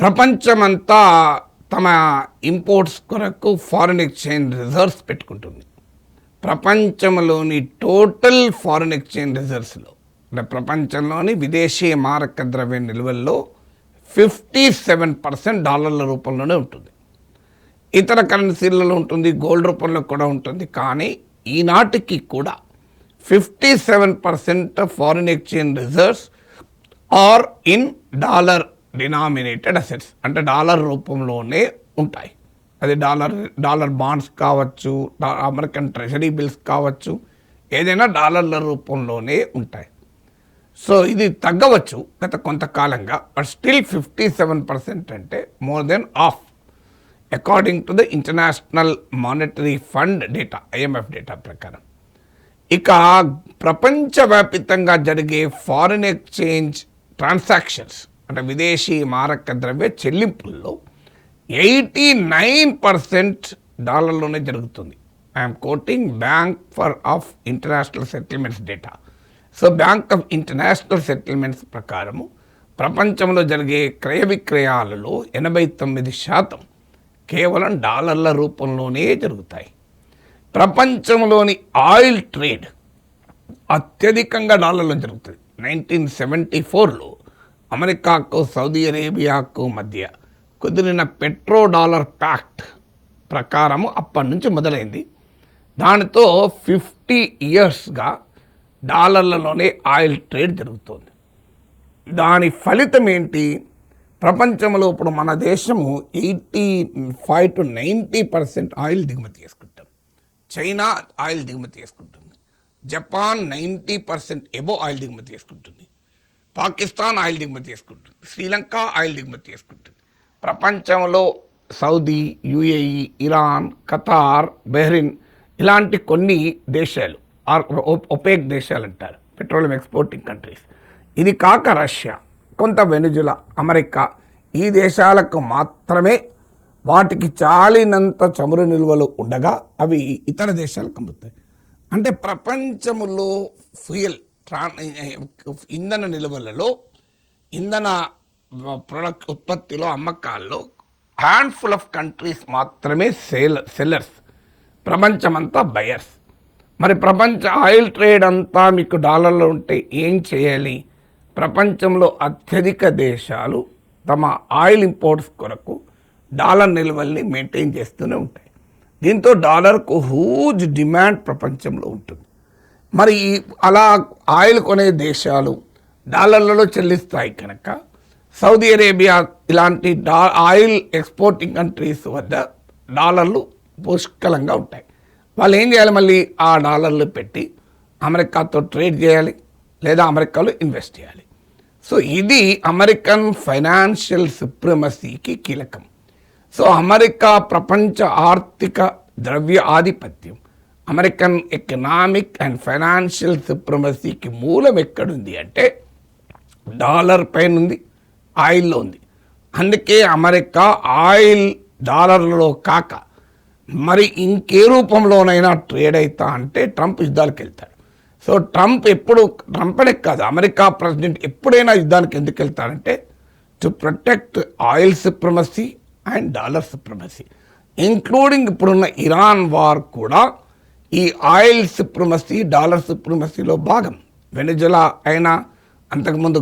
ప్రపంచమంతా తమ ఇంపోర్ట్స్ కొరకు ఫారిన్ ఎక్స్చేంజ్ రిజర్వ్స్ పెట్టుకుంటుంది. ప్రపంచంలోని టోటల్ ఫారిన్ ఎక్స్చేంజ్ రిజర్వ్స్లో అంటే ప్రపంచంలోని విదేశీ మారక ద్రవ్య నిల్వల్లో 57% డాలర్ల రూపంలోనే ఉంటుంది. ఇతర కరెన్సీలలో ఉంటుంది, గోల్డ్ రూపంలో కూడా ఉంటుంది. కానీ ఈనాటికి కూడా 57% foreign exchange reserves are in dollar denominated assets, అంటే డాలర్ రూపంలోనే ఉంటాయి. అది డాలర్ బాండ్స్ కావచ్చు, అమెరికన్ ట్రెజరీ బిల్స్ కావచ్చు, ఏదైనా డాలర్ల రూపంలోనే ఉంటాయి. సో ఇది తగ్గవచ్చు గత కొంతకాలంగా, బట్ స్టిల్ 57% అంటే more than half according to the international monetary fund data, IMF data ప్రకారం. ఇక ప్రపంచవ్యాప్తంగా జరిగే ఫారిన్ ఎక్స్చేంజ్ ట్రాన్సాక్షన్స్ అంటే విదేశీ మారక ద్రవ్య చెల్లింపుల్లో 89% డాలర్లోనే జరుగుతుంది. I'm quoting bank of international settlements data. So bank of international settlements ప్రకారము ప్రపంచంలో జరిగే క్రయ విక్రయాలలో 89% కేవలం డాలర్ల రూపంలోనే జరుగుతాయి. ప్రపంచంలోని ఆయిల్ ట్రేడ్ అత్యధికంగా డాలర్లో జరుగుతుంది. 1974లో అమెరికాకు సౌదీ అరేబియాకు మధ్య కుదిరిన పెట్రో డాలర్ ప్యాక్ట్ ప్రకారము అప్పటి నుంచి మొదలైంది. దానితో 50 ఇయర్స్గా డాలర్లలోనే ఆయిల్ ట్రేడ్ జరుగుతుంది. దాని ఫలితం ఏంటి? ప్రపంచంలో ఇప్పుడు మన దేశము 85 to 90% ఆయిల్ దిగుమతి చేసుకుంటాం. చైనా ఆయిల్ దిగుమతి చేసుకుంటుంది. జపాన్ 90% ఎబో ఆయిల్ దిగుమతి చేసుకుంటుంది. పాకిస్తాన్ ఆయిల్ దిగుమతి చేసుకుంటుంది. శ్రీలంక ఆయిల్ దిగుమతి చేసుకుంటుంది. ప్రపంచంలో Saudi, UAE, Iran, Qatar, Bahrain ఇలాంటి కొన్ని దేశాలు ఒపేక్ దేశాలు అంటారు, పెట్రోలియం ఎక్స్పోర్టింగ్ కంట్రీస్. ఇది కాక రష్యా, కొంత వెనిజులా, అమెరికా, ఈ దేశాలకు మాత్రమే వాటికి చాలినంత చమురు నిల్వలు ఉండగా అవి ఇతర దేశాలకు అమ్ముతాయి. అంటే ప్రపంచంలో ఫ్యూయల్ ఇంధన నిల్వలలో, ఇంధన ప్రొడక్ట్ ఉత్పత్తిలో, అమ్మకాల్లో హ్యాండ్ఫుల్ ఆఫ్ కంట్రీస్ మాత్రమే సెల్లర్స్, ప్రపంచమంతా బయర్స్. మరి ప్రపంచ ఆయిల్ ట్రేడ్ అంతా మీకు డాలర్లో ఉంటే ఏం చేయాలి? ప్రపంచంలో అత్యధిక దేశాలు తమ ఆయిల్ ఇంపోర్ట్స్ కొరకు డాలర్ నిల్వల్ని మెయింటైన్ చేస్తూనే ఉంటాయి. దీంతో డాలర్కు హ్యూజ్ డిమాండ్ ప్రపంచంలో ఉంటుంది. మరి అలా ఆయిల్ కొనే దేశాలు డాలర్లలో చెల్లిస్తాయి కనుక సౌదీ అరేబియా ఇలాంటి ఆయిల్ ఎక్స్పోర్టింగ్ కంట్రీస్ వద్ద డాలర్లు పుష్కలంగా ఉంటాయి. వాళ్ళు ఏం చేయాలి? మళ్ళీ ఆ డాలర్లు పెట్టి అమెరికాతో ట్రేడ్ చేయాలి, లేదా అమెరికాలో ఇన్వెస్ట్ చేయాలి. సో ఇది అమెరికన్ ఫైనాన్షియల్ సుప్రమసీకి కీలకం. సో అమెరికా ప్రపంచ ఆర్థిక ద్రవ్య ఆధిపత్యం, అమెరికన్ ఎకనామిక్ అండ్ ఫైనాన్షియల్ సుప్రమసీకి మూలం ఎక్కడుంది అంటే డాలర్ పైన ఉంది, ఆయిల్లో ఉంది. అందుకే అమెరికా ఆయిల్ డాలర్లలో కాక మరి ఇంకే రూపంలోనైనా ట్రేడ్ అవుతా అంటే ట్రంప్ యుద్ధాలకు వెళ్తాడు. సో ట్రంప్ అనే కాదు, అమెరికా ప్రెసిడెంట్ ఎప్పుడైనా యుద్ధానికి ఎందుకు వెళ్తాడంటే to protect oil supremacy and dollar supremacy, including ఇప్పుడున్న ఇరాన్ వార్ కూడా ఈ ఆయిల్ సుప్రమసీ, డాలర్ సుప్రమసీలో భాగం. వెనిజులా అయినా, అంతకుముందు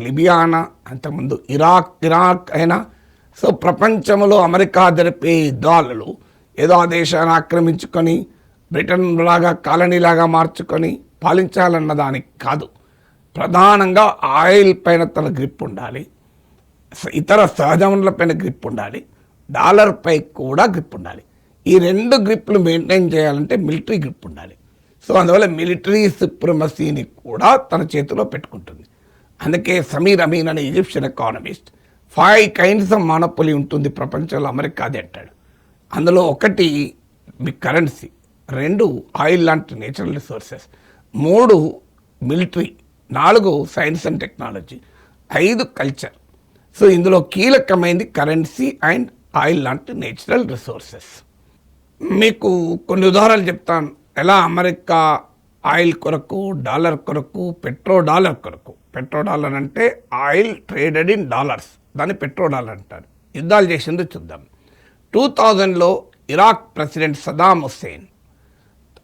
లిబియా అయినా, అంతకుముందు ఇరాక్ అయినా. సో ప్రపంచంలో అమెరికా జరిపే యుద్ధాలలో ఏదో ఆ దేశాన్ని ఆక్రమించుకొని బ్రిటన్ లాగా కాలనీలాగా మార్చుకొని పాలించాలన్న దానికి కాదు. ప్రధానంగా ఆయిల్ పైన తన గ్రిప్ ఉండాలి, ఇతర సహజ వనరుల పైన గ్రిప్ ఉండాలి, డాలర్ పై కూడా గ్రిప్ ఉండాలి. ఈ రెండు గ్రిప్లు మెయింటైన్ చేయాలంటే మిలిటరీ గ్రిప్ ఉండాలి. సో అందువల్ల మిలిటరీ సుప్రమసీని కూడా తన చేతిలో పెట్టుకుంటుంది. అందుకే సమీర్ అమీన్ అనే ఈజిప్షియన్ ఎకానమిస్ట్ 5 kinds ఆఫ్ మానోపొలీ ఉంటుంది ప్రపంచంలో, అమెరికాది అంటాడు. అందులో 1 మీ కరెన్సీ, 2 ఆయిల్ లాంటి natural resources, 3 military, 4 science and technology, 5 culture. So ఇందులో కీలకమైనది కరెన్సీ అండ్ ఆయిల్ లాంటి నేచురల్ రిసోర్సెస్. మీకు కొన్ని ఉదాహరణలు చెప్తాను. ఎలా అమెరికా ఆయిల్ కొరకు, డాలర్ కొరకు, పెట్రో డాలర్ కొరకు. పెట్రో డాలర్ అంటే ఆయిల్ ట్రేడెడ్ ఇన్ డాలర్స్, దాన్ని పెట్రో డాలర్ అంటారు. యుద్ధాలు చేసిందో చూద్దాం. 2000లో Iraq president Saddam Hussein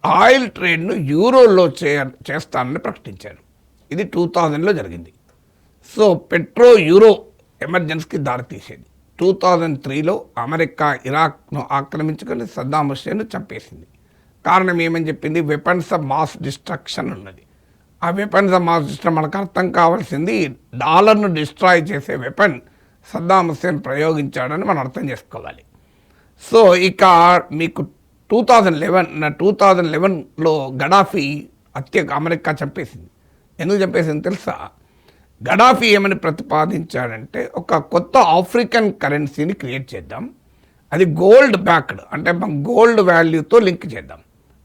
oil ట్రేడ్ను యూరోలో చేస్తానని ప్రకటించారు. ఇది 2000లో జరిగింది. సో పెట్రో యూరో ఎమర్జెన్సీకి దారితీసేది. 2003లో అమెరికా ఇరాక్ను ఆక్రమించుకొని సద్దాం హుస్సేన్ను చంపేసింది. కారణం ఏమని చెప్పింది? వెపన్స్ ఆఫ్ మాస్ డిస్ట్రక్షన్ ఉన్నది. ఆ వెపన్స్ ఆఫ్ మాస్ డిస్ట్రక్షన్ మనకు అర్థం కావాల్సింది, డాలర్ను డిస్ట్రాయ్ చేసే వెపన్ సద్దాం హుస్సేన్ ప్రయోగించాడని మనం అర్థం చేసుకోవాలి. సో ఇక మీకు 2011లో గడాఫీ అమెరికా చంపేసింది. ఎందుకు చంపేసింది తెలుసా? గడాఫీ ఏమని ప్రతిపాదించాడంటే, ఒక కొత్త ఆఫ్రికన్ కరెన్సీని క్రియేట్ చేద్దాం, అది గోల్డ్ బ్యాక్డ్, అంటే గోల్డ్ వాల్యూతో లింక్ చేద్దాం,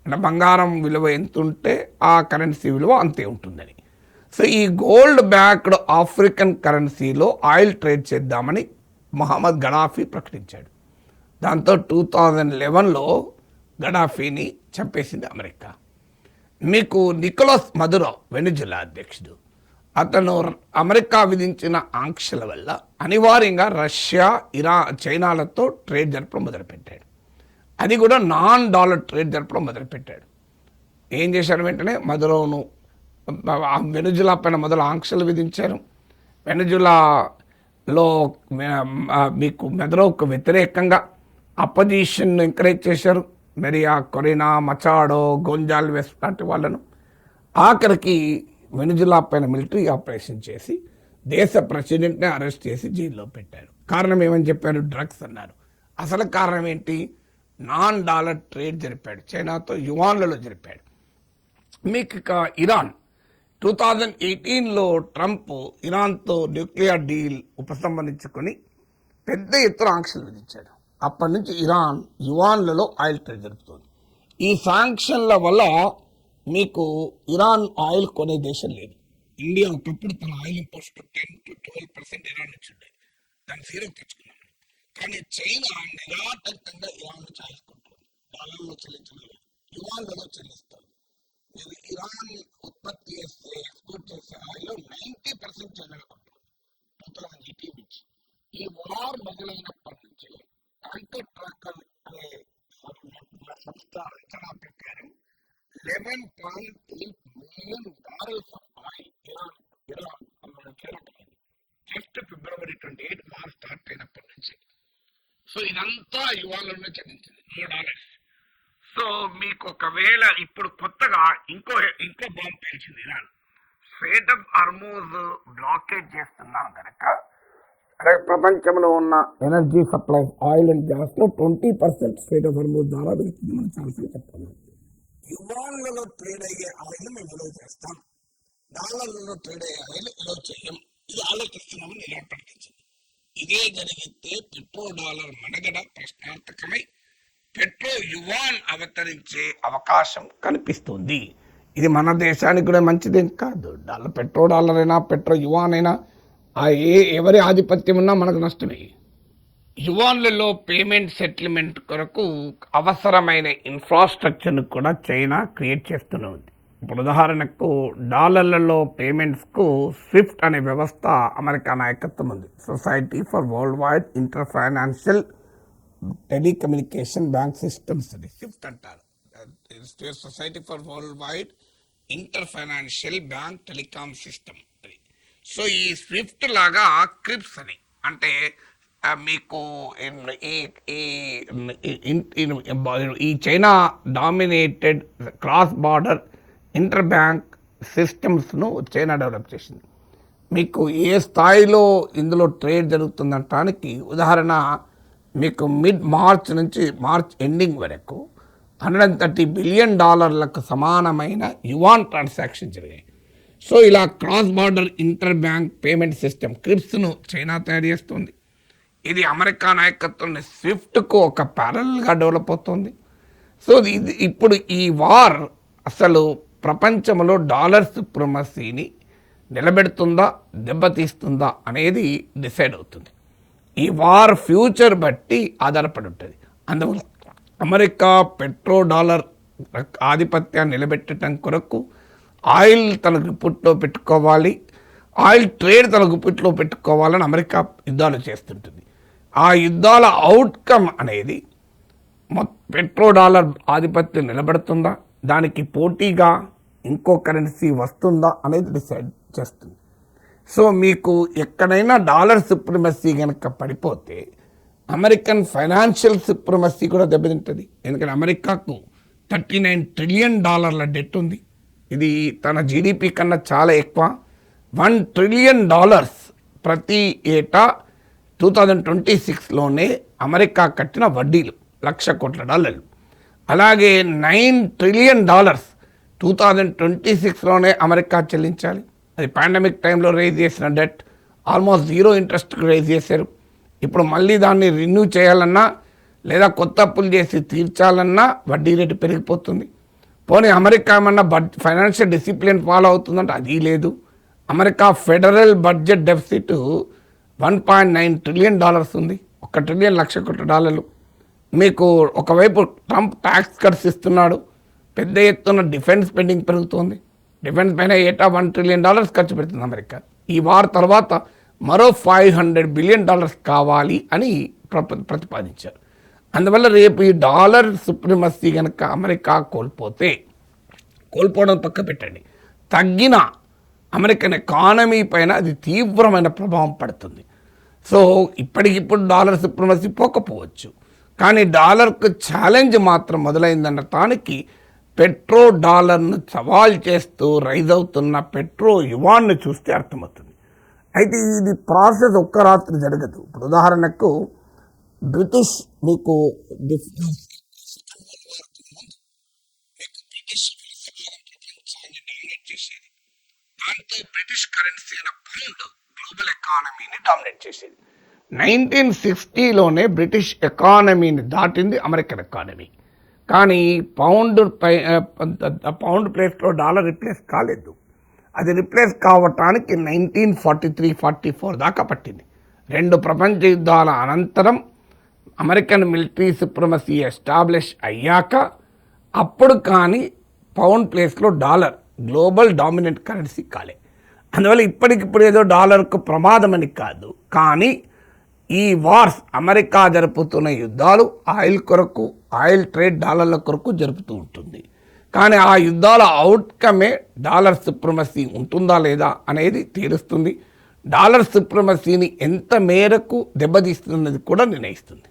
అంటే బంగారం విలువ ఎంత ఉంటే ఆ కరెన్సీ విలువ అంతే ఉంటుందని. సో ఈ గోల్డ్ బ్యాక్డ్ ఆఫ్రికన్ కరెన్సీలో ఆయిల్ ట్రేడ్ చేద్దామని మొహమ్మద్ గడాఫీ ప్రకటించాడు. దాంతో 2011లో గడాఫీని చంపేసింది అమెరికా. మీకు నికోలస్ మదురో వెనిజులా అధ్యక్షుడు, అతను అమెరికా విధించిన ఆంక్షల వల్ల అనివార్యంగా రష్యా, చైనాలతో ట్రేడ్ జరపడం మొదలుపెట్టాడు. అది కూడా నాన్ డాలర్ ట్రేడ్ జరపడం మొదలుపెట్టాడు. ఏం చేశారు? వెంటనే మదురోను వెనిజులా పైన మొదలు ఆంక్షలు విధించారు. వెనిజులాలో మీకు మదురోకు వ్యతిరేకంగా అపోజిషన్ను ఎంకరేజ్ చేశారు. మెరియా కొరినా, మచాడో, గోంజాల్వెస్ లాంటి వాళ్ళను. ఆఖరికి వెనిజులా పైన మిలిటరీ ఆపరేషన్ చేసి దేశ ప్రెసిడెంట్ని అరెస్ట్ చేసి జైల్లో పెట్టారు. కారణం ఏమని చెప్పారు? డ్రగ్స్ అన్నారు. అసలు కారణం ఏంటి? నాన్ డాలర్ ట్రేడ్ జరిపాడు, చైనాతో యువాన్లలో జరిపాడు. మీకు ఇక ఇరాన్ 2018లో ట్రంప్ ఇరాన్తో న్యూక్లియర్ డీల్ ఉపసంహరించుకొని పెద్ద ఎత్తున ఆంక్షలు విధించాడు. అప్పటి నుంచి ఇరాన్ యువాన్లలో ఆయిల్ ట్రేడ్ జరుపుతుంది. ఈ శాంక్షన్ల వల్ల మీకు ఇరాన్ ఆయిల్ కొనే దేశం లేదు. ఇండియా ఒకప్పుడు తన ఆయిల్ ఇంపోర్ట్స్ 10 to 12% ఇరాన్ నుంచి ఉండేది, దాన్ని జీరో తెచ్చుకున్నాను. కానీ చైనా నిరాటంకంగా ఇరాన్ నుంచి ఆయిల్ కొంటుంది. డాలర్లో చెల్లించలేదు, యువాన్లలో చెల్లిస్తారు. మీరు ఇరాన్ ఉత్పత్తి చేస్తే, ఎక్స్పోర్ట్ చేసే ఆయిల్ 90% చైనా కొంటుంది 2018 నుంచి. ఈ వార్ మొదలైనప్పటి నుంచి ట్యాంకర్ ట్రాకర్ అనే సంస్థ అంచనా ప్రకారం 11.8 million barrels of oil Iran చేరటమైంది. జస్ట్ ఫిబ్రవరి 28 వార్ స్టార్ట్ అయినప్పటి నుంచి. సో ఇదంతా యువాన్లోనే చెల్లించింది, $100. సో మీకు ఒకవేళ ఇప్పుడు కొత్తగా ఇంకో బాంబు పేల్చింది Iran. Strait of Hormuz blockage చేస్తున్నాం కనుక ప్రపంచంలో ఉన్న ఎనర్జీ సప్లై ఆయిల్ అండ్ గ్యాస్లో 20% స్ట్రెయిట్ ఆఫ్ హార్మూజ్ ద్వారా వెళ్తుంది. మనం చాలాసార్లు చెప్తాము. యువాన్లలో ట్రేడ్ అయ్యే ఆయిల్ మేము విలువ చేస్తాం, డాలర్లలో ట్రేడ్ అయ్యే ఆయిల్ విలువ చేయం. ఇది ఆలోచిస్తున్నామని ఇరాన్ ప్రకటించింది. ఇదే జరిగితే పెట్రో డాలర్ మనుగడ ప్రశ్నార్థకమై పెట్రో యువాన్ అవతరించే అవకాశం కనిపిస్తుంది. ఇది మన దేశానికి కూడా మంచిదేం కాదు. పెట్రో డాలర్ అయినా పెట్రో యువాన్ అయినా ఎవరి ఆధిపత్యం ఉన్నా మనకు నష్టమే. యువాన్లలో పేమెంట్ సెటిల్మెంట్ కొరకు అవసరమైన ఇన్ఫ్రాస్ట్రక్చర్ను కూడా చైనా క్రియేట్ చేస్తూనే ఉంది. ఇప్పుడు ఉదాహరణకు డాలర్లలో పేమెంట్స్కు స్విఫ్ట్ అనే వ్యవస్థ అమెరికా నాయకత్వం ఉంది. Society for world wide inter financial telecommunication bank systems అని స్విఫ్ట్ అంటారు. Society for world wide inter financial bank telecom system అది. సో ఈ స్విఫ్ట్ లాగా క్రిప్స్ అని, అంటే మీకు ఈ China dominated cross border interbank సిస్టమ్స్ను చైనా డెవలప్ చేసింది. మీకు ఏ స్థాయిలో ఇందులో ట్రేడ్ జరుగుతుందనటానికి ఉదాహరణ, మీకు మార్చ్ నుంచి మార్చ్ ఎండింగ్ వరకు $130 బిలియన్ సమానమైన యువాన్ ట్రాన్సాక్షన్ జరిగాయి. సో ఇలా cross border interbank payment system క్రిప్స్ను చైనా తయారు చేస్తుంది. ఇది అమెరికా నాయకత్వంలో స్విఫ్ట్కు ఒక ప్యారల్గా డెవలప్ అవుతుంది. సో ఇది ఇప్పుడు ఈ వార్ అసలు ప్రపంచంలో డాలర్ సుప్రమసీని నిలబెడుతుందా దెబ్బతీస్తుందా అనేది డిసైడ్ అవుతుంది. ఈ వార్ ఫ్యూచర్ బట్టి ఆధారపడి ఉంటుంది. అందువల్ల అమెరికా పెట్రో డాలర్ ఆధిపత్యాన్ని నిలబెట్టడం కొరకు ఆయిల్ తనకు పుట్లో పెట్టుకోవాలి. ఆయిల్ ట్రేడ్ తన గుప్పిట్లో పెట్టుకోవాలని అమెరికా యుద్ధాలు చేస్తుంటుంది. ఆ యుద్ధాల అవుట్కమ్ అనేది పెట్రో డాలర్ ఆధిపత్యం నిలబడుతుందా, దానికి పోటీగా ఇంకో కరెన్సీ వస్తుందా అనేది డిసైడ్ చేస్తుంది. సో మీకు ఎక్కడైనా డాలర్ సుప్రిమసీ కనుక పడిపోతే అమెరికన్ ఫైనాన్షియల్ సుప్రిమసీ కూడా దెబ్బతింటుంది. ఎందుకంటే అమెరికాకు $39 ట్రిలియన్ డెట్ ఉంది. ఇది తన జీడిపి కన్నా చాలా ఎక్కువ. $1 ట్రిలియన్ ప్రతి ఏటా 2026లోనే అమెరికా కట్టిన వడ్డీలు $1,00,000 కోట్ల. అలాగే $9 ట్రిలియన్ 2026లోనే అమెరికా చెల్లించాలి. అది పాండమిక్ టైంలో రేజ్ చేసిన డెట్, ఆల్మోస్ట్ 0 ఇంట్రెస్ట్కి రేజ్ చేశారు. ఇప్పుడు మళ్ళీ దాన్ని రిన్యూ చేయాలన్నా లేదా కొత్త అప్పులు చేసి తీర్చాలన్నా వడ్డీ రేటు పెరిగిపోతుంది. పోనీ అమెరికా ఏమన్నా ఫైనాన్షియల్ డిసిప్లిన్ ఫాలో అవుతుందంటే అది లేదు. America federal budget deficit $1.9 trillion ఉంది. $1 ట్రిలియన్ $1,00,000 కోట్ల. మీకు ఒకవైపు ట్రంప్ ట్యాక్స్ కట్స్ ఇస్తున్నాడు, పెద్ద ఎత్తున డిఫెన్స్ స్పెండింగ్ పెరుగుతోంది. డిఫెన్స్ పైన ఏటా $1 ట్రిలియన్ ఖర్చు పెడుతుంది అమెరికా. ఈ వార్ తర్వాత మరో $500 బిలియన్ కావాలి అని ప్రతిపాదించారు. అందువల్ల రేపు ఈ డాలర్ సుప్రిమసీ కనుక అమెరికా కోల్పోవడం పక్క పెట్టండి, తగ్గిన అమెరికన్ ఎకానమీ పైన అది తీవ్రమైన ప్రభావం పడుతుంది. సో ఇప్పటికిప్పుడు డాలర్ సుప్రిమసీ పోకపోవచ్చు, కానీ డాలర్కు ఛాలెంజ్ మాత్రం మొదలైందనటానికి పెట్రో డాలర్ను సవాల్ చేస్తూ రైజ్ అవుతున్న పెట్రో యువాన్ను చూస్తే అర్థమవుతుంది. అయితే ఇది ప్రాసెస్ ఒక్క రాత్రి జరగదు. ఇప్పుడు ఉదాహరణకు బ్రిటిష్ మీకు బ్రిటిష్ కరెన్సీ అయిన పౌండ్ గ్లోబల్ ఎకానమీని డామినేట్ చేసేది. 1960లోనే బ్రిటిష్ ఎకానమీని దాటింది అమెరికన్ ఎకానమీ. కానీ పౌండ్ ప్లేస్లో డాలర్ రిప్లేస్ కాలేదు. అది రిప్లేస్ కావటానికి 1943-44 దాకా పట్టింది. 2 ప్రపంచ యుద్ధాల అనంతరం అమెరికన్ మిలిటరీ సుప్రమసీ ఎస్టాబ్లిష్ అయ్యాక అప్పుడు కానీ పౌండ్ ప్లేస్లో డాలర్ గ్లోబల్ డామినెంట్ కరెన్సీ కాలే. అందువల్ల ఇప్పటికిప్పుడు ఏదో డాలర్కు ప్రమాదమని కాదు, కానీ ఈ వార్స్ అమెరికా జరుపుతున్న యుద్ధాలు ఆయిల్ కొరకు, ఆయిల్ ట్రేడ్ డాలర్ల కొరకు జరుపుతూ ఉంటుంది. కానీ ఆ యుద్ధాల అవుట్కమే డాలర్ సుప్రమసీ ఉంటుందా లేదా అనేది తీరుస్తుంది. డాలర్ సుప్రమసీని ఎంత మేరకు దెబ్బతీస్తున్నది కూడా నిర్ణయిస్తుంది.